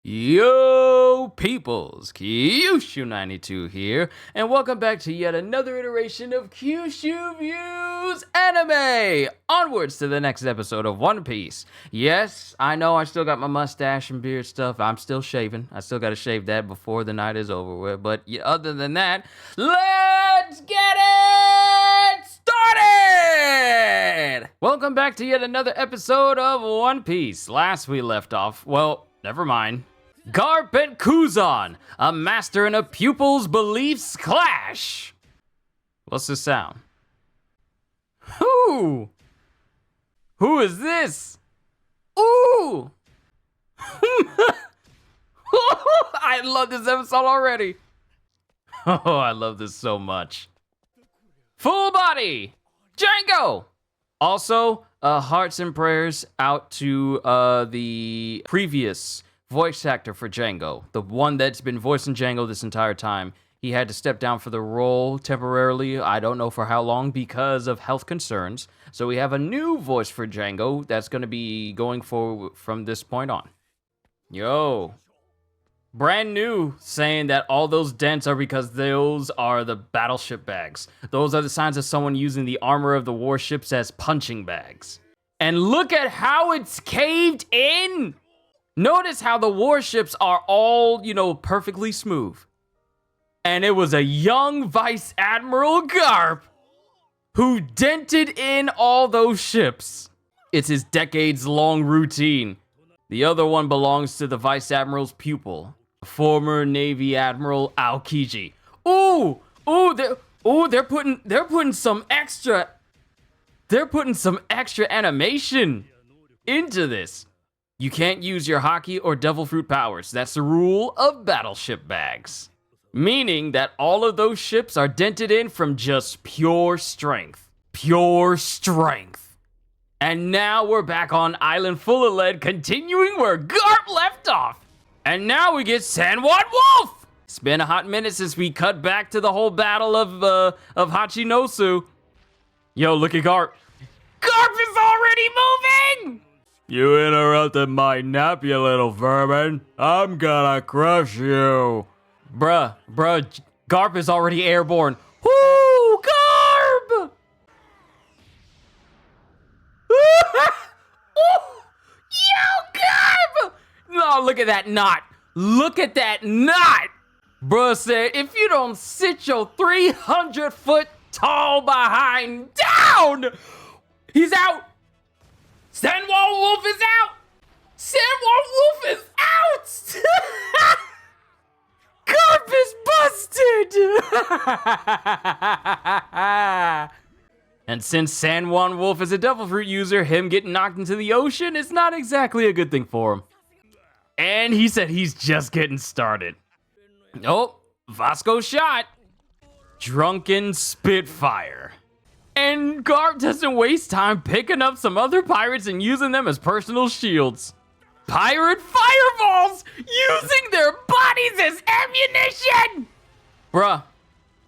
Yo, peoples, qushu92 here, and welcome back to yet another iteration of Qushu Views Anime! Onwards to the next episode of One Piece. Yes, I know I still got my mustache and beard stuff. I'm still shaving. I still gotta shave that before the night is over with, but other than that, let's get it started! Welcome back to yet another episode of One Piece. Last we left off, well, never mind. Garp and Kuzan, a master and a pupil's beliefs clash. What's the sound? Who is this? Ooh! I love this episode already. Oh, I love this so much. Full body, Django. Also, hearts and prayers out to the previous voice actor for Django, the one that's been voicing Django this entire time. He had to step down for the role temporarily. I don't know for how long because of health concerns. So we have a new voice for Django that's going to be going forward from this point on. Yo. Brand new, saying that all those dents are because those are the battleship bags. Those are the signs of someone using the armor of the warships as punching bags. And look at how it's caved in. Notice how the warships are all, perfectly smooth. And it was a young Vice Admiral Garp who dented in all those ships. It's his decades-long routine. The other one belongs to the Vice Admiral's pupil, former Navy Admiral Aokiji. They're putting some extra animation into this. You can't use your Haki or Devil Fruit powers. That's the rule of battleship bags. Meaning that all of those ships are dented in from just pure strength. Pure strength. And now we're back on Island Full of Lead, continuing where Garp left off. And now we get San Juan Wolf! It's been a hot minute since we cut back to the whole battle of Hachinosu. Yo, look at Garp. Garp is already moving! You interrupted my nap, you little vermin. I'm gonna crush you. Bruh, Garp is already airborne. Woo, Garp! Yo, Garp! No, look at that knot. Look at that knot. Bruh said, if you don't sit your 300-foot tall behind down, he's out. San Juan Wolf is out! San Juan Wolf is out! Garp is busted! And since San Juan Wolf is a Devil Fruit user, him getting knocked into the ocean is not exactly a good thing for him. And he said he's just getting started. Oh, Vasco shot. Drunken Spitfire. And Garp doesn't waste time picking up some other pirates and using them as personal shields. Pirate fireballs! Using their bodies as ammunition! Bruh,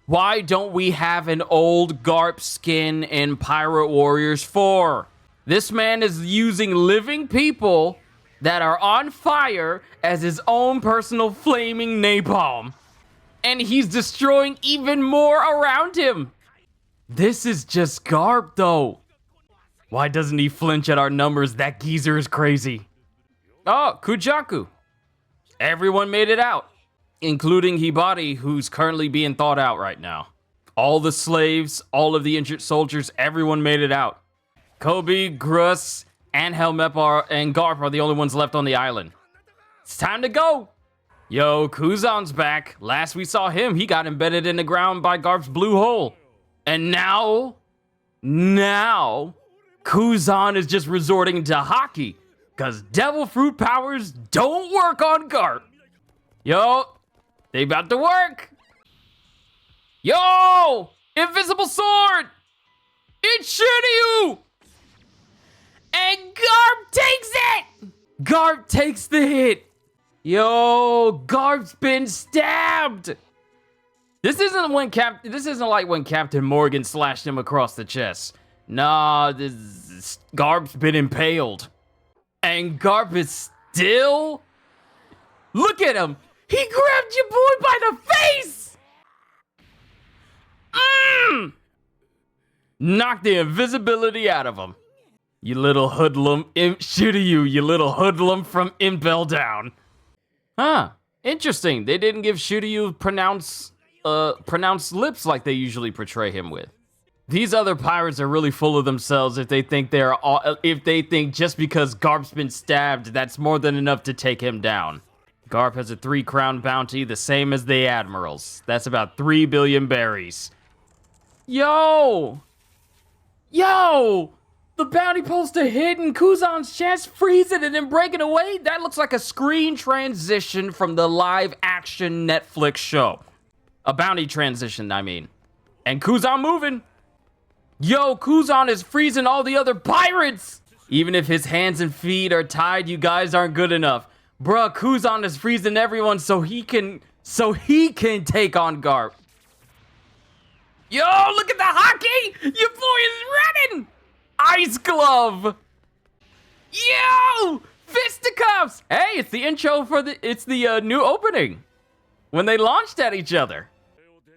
why don't we have an old Garp skin in Pirate Warriors 4? This man is using living people that are on fire as his own personal flaming napalm. And he's destroying even more around him. This is just Garp, though. Why doesn't he flinch at our numbers? That geezer is crazy. Oh, Kujaku. Everyone made it out, including Hibari, who's currently being thawed out right now. All the slaves, all of the injured soldiers, everyone made it out. Kobe, Grus, and Helmep and Garp are the only ones left on the island. It's time to go. Yo, Kuzan's back. Last we saw him, he got embedded in the ground by Garp's blue hole. And now, Kuzan is just resorting to Haki, because Devil Fruit powers don't work on Garp. Yo, they about to work. Yo, invisible sword. It's Shiryu. And Garp takes it. Garp takes the hit. Yo, Garp's been stabbed. This isn't like when Captain Morgan slashed him across the chest. Nah, Garp's been impaled. And Garp is still Look at him. He grabbed your boy by the face. Knocked the invisibility out of him. You little hoodlum. Shiryu, you little hoodlum from Impel Down. Huh. Interesting. They didn't give Shiryu pronounced lips like they usually portray him with. These other pirates are really full of themselves if they think just because Garp's been stabbed, that's more than enough to take him down. Garp has a 3-crown bounty, the same as the admirals. That's about 3 billion berries. Yo! The bounty poster hit in Kuzan's chest, freeze it, and then break it away? That looks like a screen transition from the live-action Netflix show. A bounty transition, I mean. And Kuzan moving. Yo, Kuzan is freezing all the other pirates! Even if his hands and feet are tied, you guys aren't good enough. Bruh, Kuzan is freezing everyone so he can take on Garp. Yo, look at the hockey! Your boy is running! Ice glove! Yo! Fisticuffs! Hey, it's the intro for the new opening. When they launched at each other.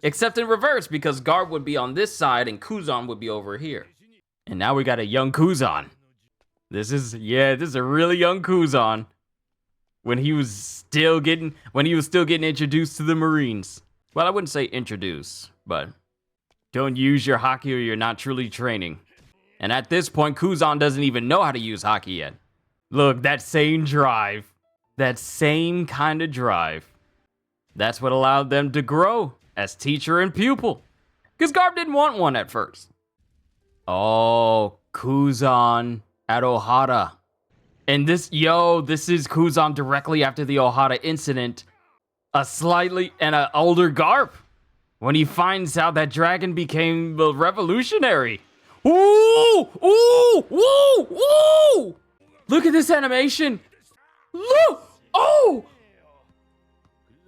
Except in reverse, because Garp would be on this side and Kuzan would be over here. And now we got a young Kuzan. This is a really young Kuzan. When he was still getting introduced to the Marines. Well, I wouldn't say introduce, but don't use your haki or you're not truly training. And at this point, Kuzan doesn't even know how to use haki yet. Look, that same drive. That same kind of drive. That's what allowed them to grow as teacher and pupil. Because Garp didn't want one at first. Oh, Kuzan at Ohara. And this is Kuzan directly after the Ohara incident. An older Garp. When he finds out that dragon became a revolutionary. Ooh! Ooh! Ooh! Ooh! Look at this animation. Look! Oh!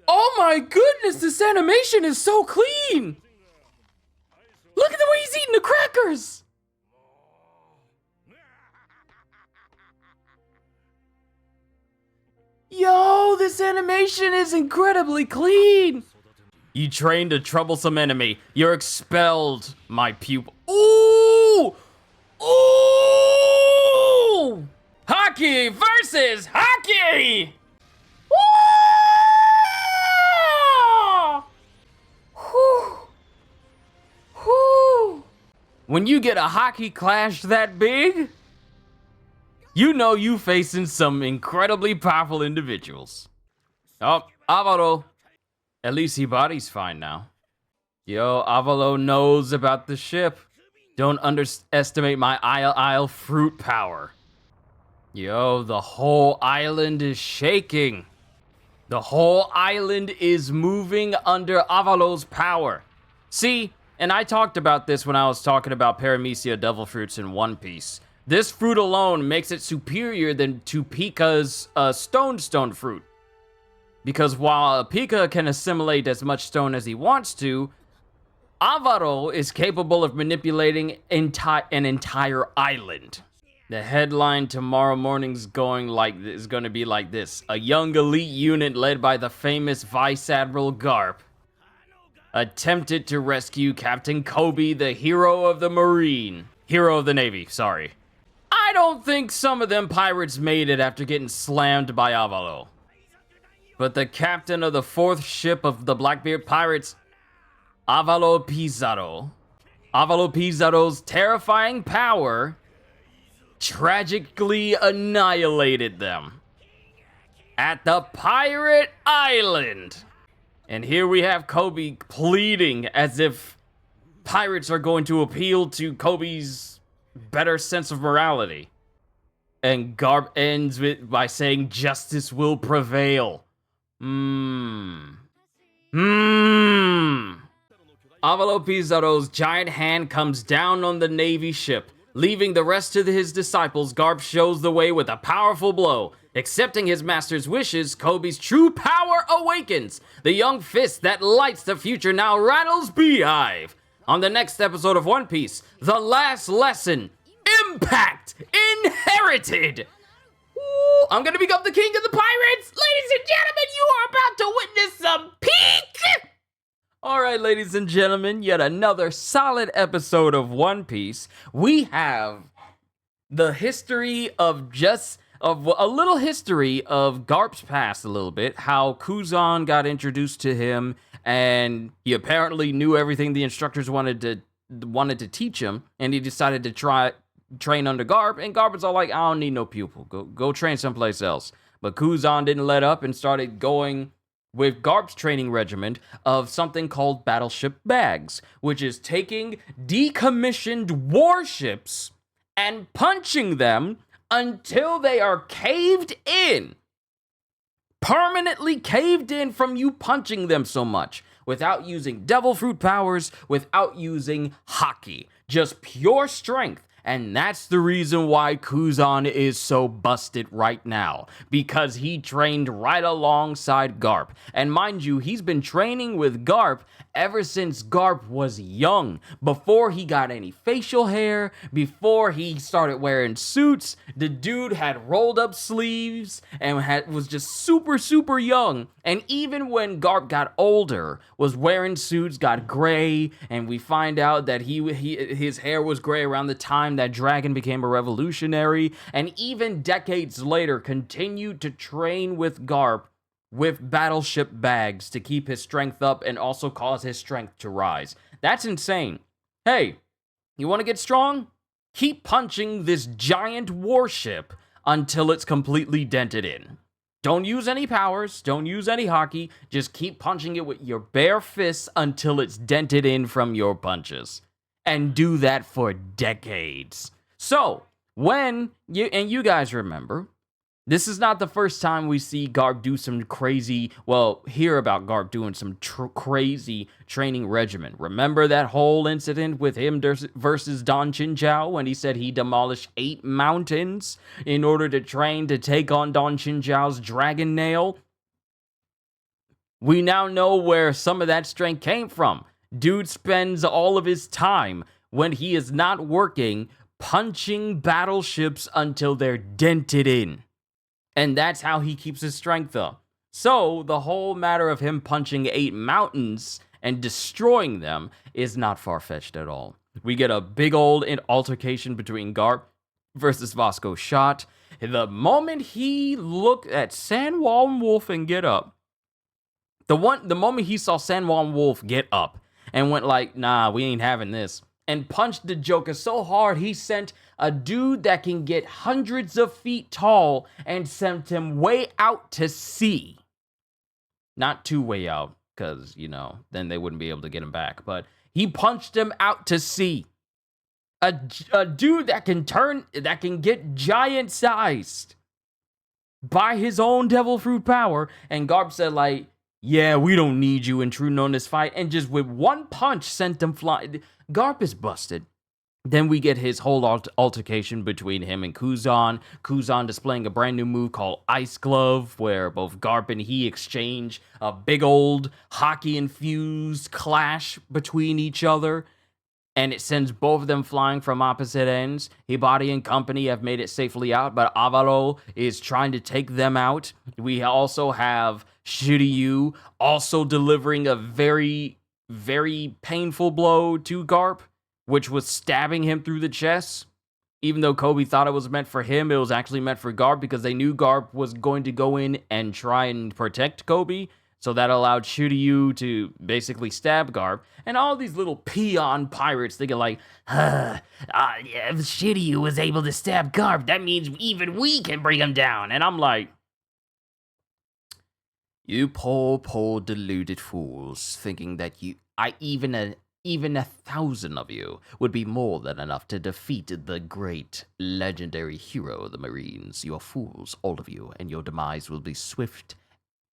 Oh my goodness, this animation is so clean! Look at the way he's eating the crackers! Yo, this animation is incredibly clean! You trained a troublesome enemy. You're expelled, my pupil. Ooh! Ooh! Hockey versus hockey! Woo! Whew. Whew. When you get a hockey clash that big, you know you facing some incredibly powerful individuals. Oh, Avaro. At least Hibari's fine now. Yo, Avalo knows about the ship. Don't underestimate my Isle fruit power. Yo, the whole island is shaking. The whole island is moving under Avalo's power. See, and I talked about this when I was talking about Paramecia devil fruits in One Piece. This fruit alone makes it superior to Pika's stone fruit. Because while Pika can assimilate as much stone as he wants to, Avaro is capable of manipulating an entire island. The headline tomorrow morning is going to be like this. A young elite unit led by the famous Vice Admiral Garp attempted to rescue Captain Kobe, the hero of the Navy, sorry. I don't think some of them pirates made it after getting slammed by Avalo. But the captain of the 4th ship of the Blackbeard Pirates, Avalo Pizarro's terrifying power tragically annihilated them at the Pirate Island. And here we have Kobe pleading as if pirates are going to appeal to Kobe's better sense of morality. And Garp ends by saying justice will prevail. Avalo Pizarro's giant hand comes down on the Navy ship. Leaving the rest of his disciples, Garp shows the way with a powerful blow. Accepting his master's wishes, Kobe's true power awakens. The young fist that lights the future now rattles Beehive. On the next episode of One Piece, the last lesson, Impact Inherited. Ooh, I'm gonna become the king of the pirates. Ladies and gentlemen, you right, ladies and gentlemen, yet another solid episode of One Piece. We have the history of a little history of Garp's past a little bit, how Kuzan got introduced to him, and he apparently knew everything the instructors wanted to teach him, and he decided to train under Garp, and Garp was all like, I don't need no pupil, go train someplace else. But Kuzan didn't let up and started going with Garp's training regimen of something called battleship bags, which is taking decommissioned warships and punching them until they are caved in. Permanently caved in from you punching them so much, without using devil fruit powers, without using haki, just pure strength. And that's the reason why Kuzan is so busted right now, because he trained right alongside Garp. And mind you, he's been training with Garp ever since Garp was young, before he got any facial hair, before he started wearing suits. The dude had rolled up sleeves and was just super young. And even when Garp got older, was wearing suits, got gray, and we find out that his hair was gray around the time that Dragon became a revolutionary, and even decades later continued to train with Garp with battleship bags to keep his strength up and also cause his strength to rise. That's insane. Hey, you want to get strong? Keep punching this giant warship until it's completely dented in. Don't use any powers, don't use any haki, just keep punching it with your bare fists until it's dented in from your punches. And do that for decades. So, you guys remember, this is not the first time we see Garp do some hear about Garp doing some crazy training regimen. Remember that whole incident with him versus Don Chinchao when he said he demolished 8 mountains in order to train to take on Don Chinchao's dragon nail? We now know where some of that strength came from. Dude spends all of his time when he is not working punching battleships until they're dented in. And that's how he keeps his strength up. So, the whole matter of him punching 8 mountains and destroying them is not far-fetched at all. We get a big old altercation between Garp versus Vasco Shot. The moment he looked at San Juan Wolf and get up, the moment he saw San Juan Wolf get up and went like, nah, we ain't having this, and punched the Joker so hard he sent a dude that can get hundreds of feet tall and sent him way out to sea. Not too way out, because, then they wouldn't be able to get him back. But he punched him out to sea. A dude that can get giant-sized by his own devil fruit power. And Garp said, like, yeah, we don't need you intruding on this fight. And just with one punch sent him flying. Garp is busted. Then we get his whole altercation between him and Kuzan. Kuzan displaying a brand new move called Ice Glove, where both Garp and he exchange a big old hockey-infused clash between each other. And it sends both of them flying from opposite ends. Hibari and company have made it safely out, but Avalo is trying to take them out. We also have Shiryu also delivering a very, very painful blow to Garp, which was stabbing him through the chest. Even though Kobe thought it was meant for him, it was actually meant for Garp because they knew Garp was going to go in and try and protect Kobe. So that allowed Shiryu to basically stab Garp. And all these little peon pirates thinking like, if Shiryu was able to stab Garp, that means even we can bring him down. And I'm like, you poor deluded fools, thinking that even a 1,000 of you would be more than enough to defeat the great legendary hero of the Marines. You're fools, all of you, and your demise will be swift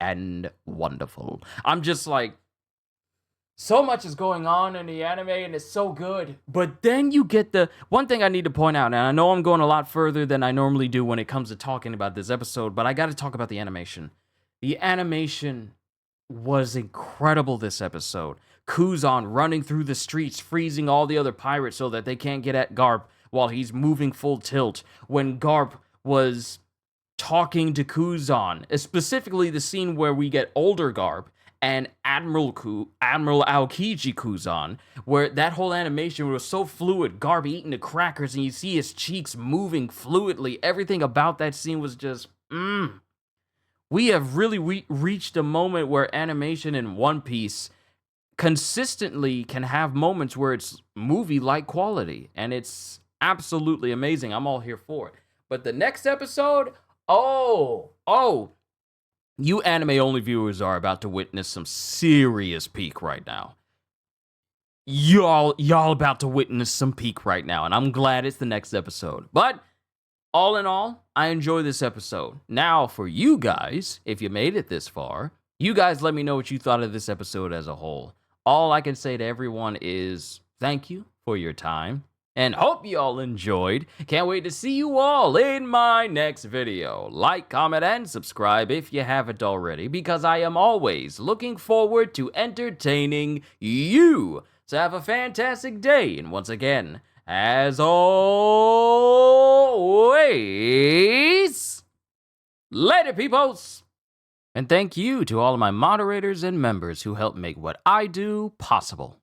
and wonderful. I'm just like, so much is going on in the anime and it's so good. But then you get the one thing I need to point out, and I know I'm going a lot further than I normally do when it comes to talking about this episode, but I got to talk about the animation. The animation was incredible this episode. Kuzan running through the streets, freezing all the other pirates so that they can't get at Garp while he's moving full tilt. When Garp was talking to Kuzan, specifically the scene where we get older Garp and Admiral Aokiji Kuzan, where that whole animation was so fluid, Garb eating the crackers and you see his cheeks moving fluidly. Everything about that scene was just, We have really reached a moment where animation in One Piece consistently can have moments where it's movie-like quality, and it's absolutely amazing. I'm all here for it. But the next episode, you anime-only viewers are about to witness some serious peak right now. Y'all about to witness some peak right now, and I'm glad it's the next episode. But all in all, I enjoy this episode. Now, for you guys, if you made it this far, you guys let me know what you thought of this episode as a whole. All I can say to everyone is thank you for your time, and hope you all enjoyed. Can't wait to see you all in my next video. Like, comment, and subscribe if you haven't already, because I am always looking forward to entertaining you. So have a fantastic day, and once again, as always, later, peoples! And thank you to all of my moderators and members who help make what I do possible.